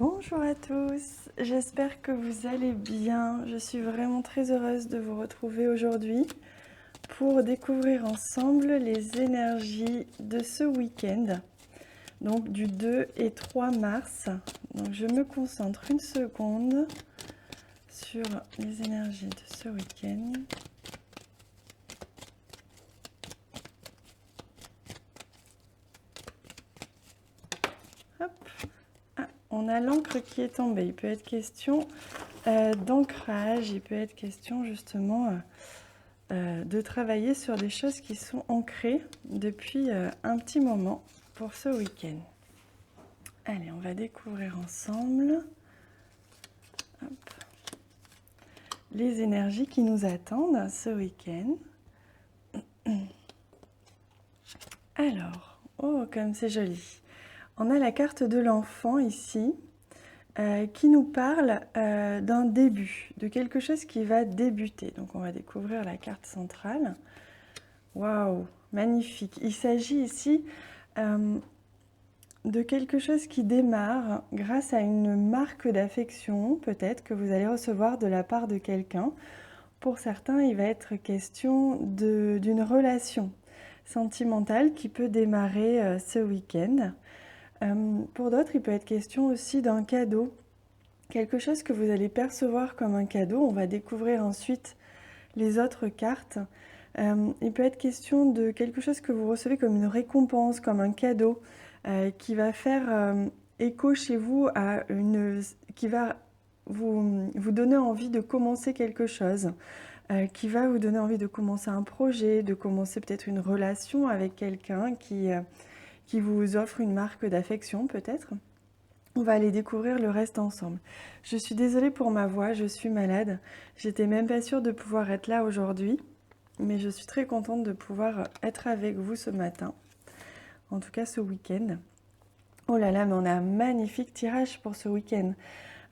Bonjour à tous, j'espère que vous allez bien. Je suis vraiment très heureuse de vous retrouver aujourd'hui pour découvrir ensemble les énergies de ce week-end, donc du 2 et 3 mars. Donc je me concentre une seconde sur les énergies de ce week-end. Hop. Ah, on a l'encre qui est tombée. Il peut être question d'ancrage, il peut être question justement de travailler sur des choses qui sont ancrées depuis un petit moment pour ce week-end. Allez, on va découvrir ensemble les énergies qui nous attendent ce week-end. Alors, oh, comme c'est joli. On a la carte de l'enfant ici qui nous parle d'un début, de quelque chose qui va débuter. Donc, on va découvrir la carte centrale. Waouh, magnifique. Il s'agit ici de quelque chose qui démarre grâce à une marque d'affection, peut-être, que vous allez recevoir de la part de quelqu'un. Pour certains, il va être question d'une relation sentimentale qui peut démarrer ce week-end. Pour d'autres, il peut être question aussi d'un cadeau, quelque chose que vous allez percevoir comme un cadeau. On va découvrir ensuite les autres cartes. Il peut être question de quelque chose que vous recevez comme une récompense, comme un cadeau, qui va faire écho chez vous à qui va vous donner envie de commencer quelque chose, qui va vous donner envie de commencer un projet, de commencer peut-être une relation avec quelqu'un qui vous offre une marque d'affection peut-être. On va aller découvrir le reste ensemble. Je suis désolée pour ma voix, je suis malade. J'étais même pas sûre de pouvoir être là aujourd'hui, mais je suis très contente de pouvoir être avec vous ce matin. En tout cas ce week-end. Oh là là, mais on a un magnifique tirage pour ce week-end.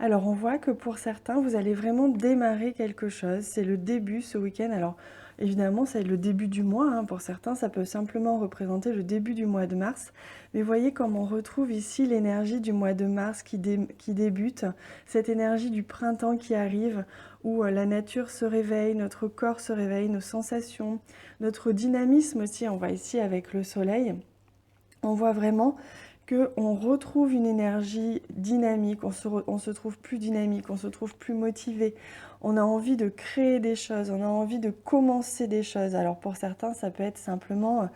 Alors on voit que pour certains, vous allez vraiment démarrer quelque chose. C'est le début ce week-end. Alors évidemment, c'est le début du mois. Hein. Pour certains, ça peut simplement représenter le début du mois de mars. Mais voyez comme on retrouve ici l'énergie du mois de mars qui débute. Cette énergie du printemps qui arrive, où la nature se réveille, notre corps se réveille, nos sensations, notre dynamisme aussi. On voit ici avec le soleil. On voit vraiment qu'on retrouve une énergie dynamique, on se trouve plus dynamique, on se trouve plus motivé, on a envie de créer des choses, on a envie de commencer des choses. Alors pour certains, ça peut être simplement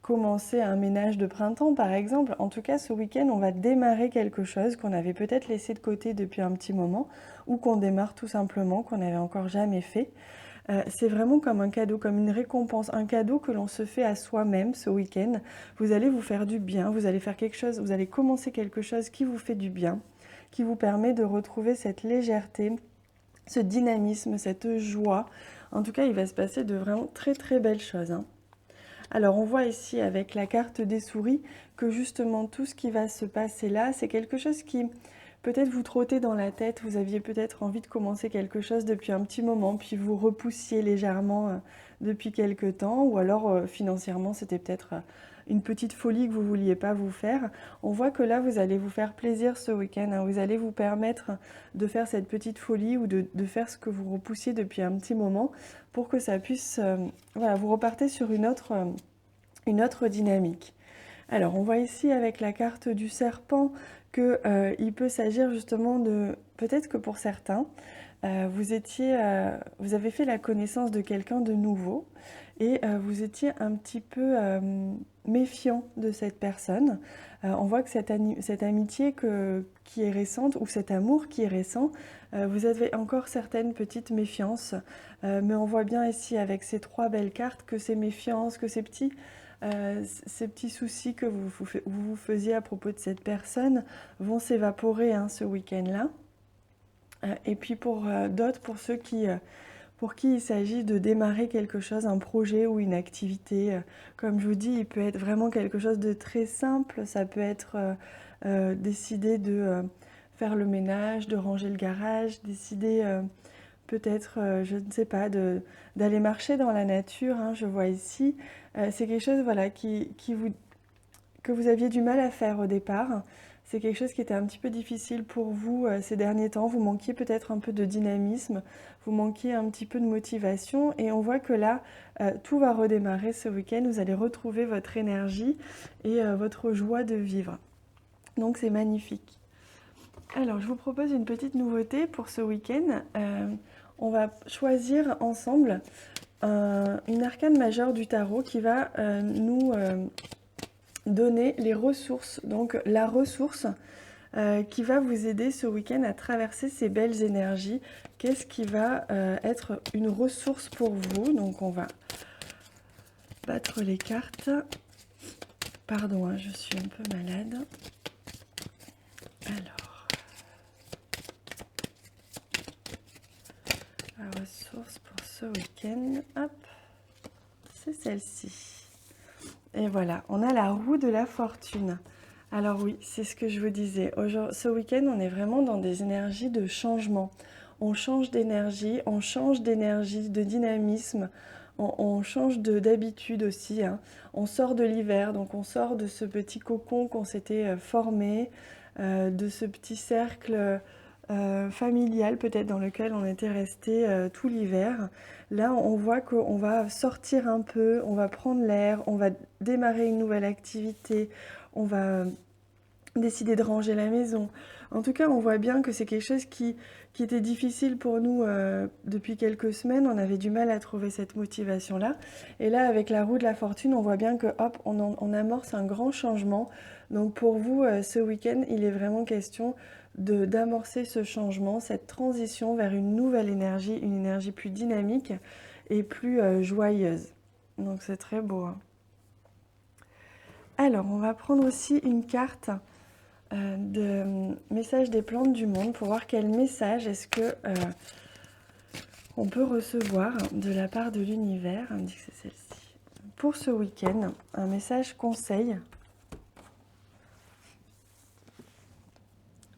commencer un ménage de printemps par exemple. En tout cas, ce week-end, on va démarrer quelque chose qu'on avait peut-être laissé de côté depuis un petit moment ou qu'on démarre tout simplement, qu'on n'avait encore jamais fait. C'est vraiment comme un cadeau, comme une récompense, un cadeau que l'on se fait à soi-même ce week-end. Vous allez vous faire du bien, vous allez faire quelque chose, vous allez commencer quelque chose qui vous fait du bien, qui vous permet de retrouver cette légèreté, ce dynamisme, cette joie. En tout cas, il va se passer de vraiment très très belles choses. Hein. Alors on voit ici avec la carte des souris que justement tout ce qui va se passer là, c'est quelque chose qui peut-être vous trottez dans la tête, vous aviez peut-être envie de commencer quelque chose depuis un petit moment, puis vous repoussiez légèrement depuis quelque temps, ou alors financièrement c'était peut-être une petite folie que vous ne vouliez pas vous faire. On voit que là vous allez vous faire plaisir ce week-end, hein. Vous allez vous permettre de faire cette petite folie ou de faire ce que vous repoussiez depuis un petit moment pour que ça puisse, voilà, vous repartez sur une autre dynamique. Alors on voit ici avec la carte du serpent qu'il peut s'agir justement de, peut-être que pour certains, vous avez fait la connaissance de quelqu'un de nouveau et vous étiez un petit peu méfiant de cette personne. On voit que cette amitié qui est récente ou cet amour qui est récent, vous avez encore certaines petites méfiances, mais on voit bien ici avec ces trois belles cartes que ces méfiances, que ces petits soucis que vous faisiez à propos de cette personne vont s'évaporer hein, ce week-end-là. Et puis pour d'autres, pour qui il s'agit de démarrer quelque chose, un projet ou une activité, comme je vous dis, il peut être vraiment quelque chose de très simple. Ça peut être décider de faire le ménage, de ranger le garage, décider peut-être, je ne sais pas, d'aller marcher dans la nature, hein, je vois ici. C'est quelque chose voilà, que vous aviez du mal à faire au départ. c'est quelque chose qui était un petit peu difficile pour vous ces derniers temps. Vous manquiez peut-être un peu de dynamisme, vous manquiez un petit peu de motivation et on voit que là, tout va redémarrer ce week-end. Vous allez retrouver votre énergie et votre joie de vivre. Donc c'est magnifique. Alors, je vous propose une petite nouveauté pour ce week-end. On va choisir ensemble une arcane majeure du tarot qui va nous donner les ressources, donc la ressource qui va vous aider ce week-end à traverser ces belles énergies. Qu'est-ce qui va être une ressource pour vous? Donc on va battre les cartes. Pardon, je suis un peu malade. Alors, la ressource pour ce week-end, hop, c'est celle-ci. Et voilà, on a la roue de la fortune. Alors oui, c'est ce que je vous disais. Ce week-end, on est vraiment dans des énergies de changement. On change d'énergie, de dynamisme, on change d'habitude aussi. Hein. On sort de l'hiver, donc on sort de ce petit cocon qu'on s'était formé, de ce petit cercle familial peut-être dans lequel on était resté tout l'hiver. Là, on voit qu'on va sortir un peu, on va prendre l'air, on va démarrer une nouvelle activité, on va décider de ranger la maison. En tout cas, on voit bien que c'est quelque chose qui était difficile pour nous depuis quelques semaines. On avait du mal à trouver cette motivation-là. Et là, avec la roue de la fortune, on voit bien que hop, on amorce un grand changement. Donc pour vous, ce week-end, il est vraiment question d'amorcer ce changement, cette transition vers une nouvelle énergie, une énergie plus dynamique et plus joyeuse. Donc c'est très beau. Hein. Alors, on va prendre aussi une carte de message des plantes du monde pour voir quel message est-ce que on peut recevoir de la part de l'univers. On me dit que c'est celle-ci. Pour ce week-end, un message conseil.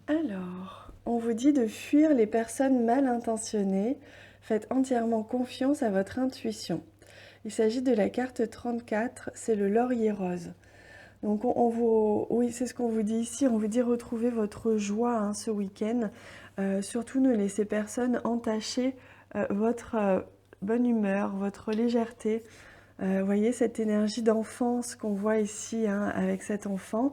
Alors, on vous dit de fuir les personnes mal intentionnées. Faites entièrement confiance à votre intuition. Il s'agit de la carte 34, c'est le laurier rose. Donc oui, c'est ce qu'on vous dit ici, on vous dit retrouver votre joie hein, ce week-end. Surtout ne laissez personne entacher votre bonne humeur, votre légèreté. Voyez cette énergie d'enfance qu'on voit ici hein, avec cet enfant.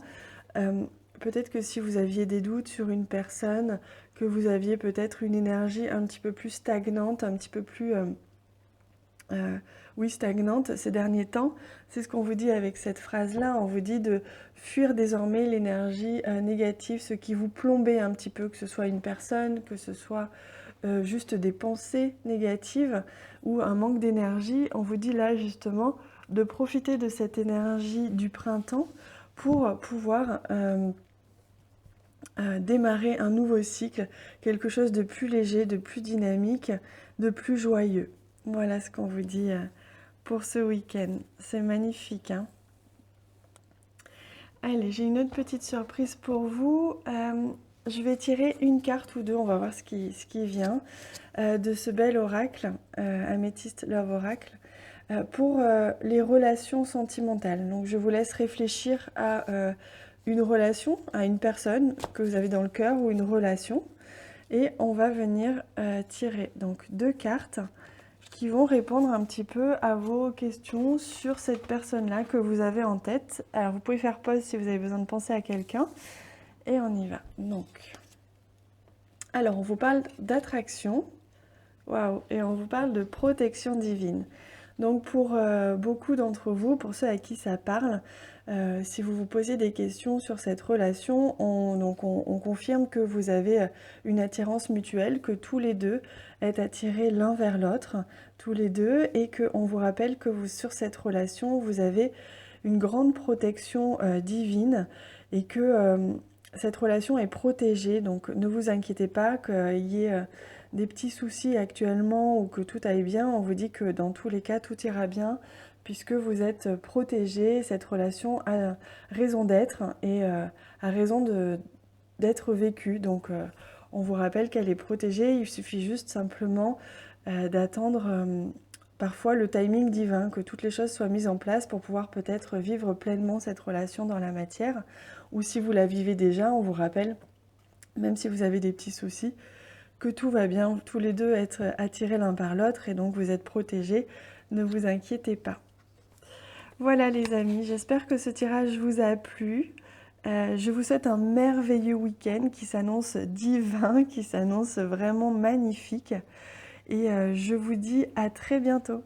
Peut-être que si vous aviez des doutes sur une personne, que vous aviez peut-être une énergie un petit peu plus stagnante, un petit peu plus... stagnante ces derniers temps. C'est ce qu'on vous dit avec cette phrase-là. On vous dit de fuir désormais l'énergie négative, ce qui vous plombait un petit peu, que ce soit une personne, que ce soit juste des pensées négatives ou un manque d'énergie. On vous dit là justement de profiter de cette énergie du printemps pour pouvoir démarrer un nouveau cycle, quelque chose de plus léger, de plus dynamique, de plus joyeux. Voilà ce qu'on vous dit pour ce week-end. C'est magnifique. Hein. Allez, j'ai une autre petite surprise pour vous. Je vais tirer une carte ou deux, on va voir ce qui vient de ce bel oracle, Amethyst Love Oracle, pour les relations sentimentales. Donc je vous laisse réfléchir à une relation, à une personne que vous avez dans le cœur ou une relation. Et on va venir tirer donc deux cartes qui vont répondre un petit peu à vos questions sur cette personne-là que vous avez en tête. Alors, vous pouvez faire pause si vous avez besoin de penser à quelqu'un. Et on y va. Donc, alors, on vous parle d'attraction. Waouh! Et on vous parle de protection divine. Donc, pour beaucoup d'entre vous, pour ceux à qui ça parle, si vous vous posez des questions sur cette relation, on confirme que vous avez une attirance mutuelle, que tous les deux êtes attirés l'un vers l'autre, tous les deux, et qu'on vous rappelle que sur cette relation, vous avez une grande protection divine et que cette relation est protégée. Donc ne vous inquiétez pas qu'il y ait des petits soucis actuellement ou que tout aille bien. On vous dit que dans tous les cas, tout ira bien puisque vous êtes protégés. Cette relation a raison d'être et a raison d'être vécue. Donc on vous rappelle qu'elle est protégée. Il suffit juste simplement d'attendre parfois le timing divin, que toutes les choses soient mises en place pour pouvoir peut-être vivre pleinement cette relation dans la matière. Ou si vous la vivez déjà, on vous rappelle, même si vous avez des petits soucis, que tout va bien, tous les deux être attirés l'un par l'autre et donc vous êtes protégés, ne vous inquiétez pas. Voilà les amis, j'espère que ce tirage vous a plu. Je vous souhaite un merveilleux week-end qui s'annonce divin, qui s'annonce vraiment magnifique. Et je vous dis à très bientôt.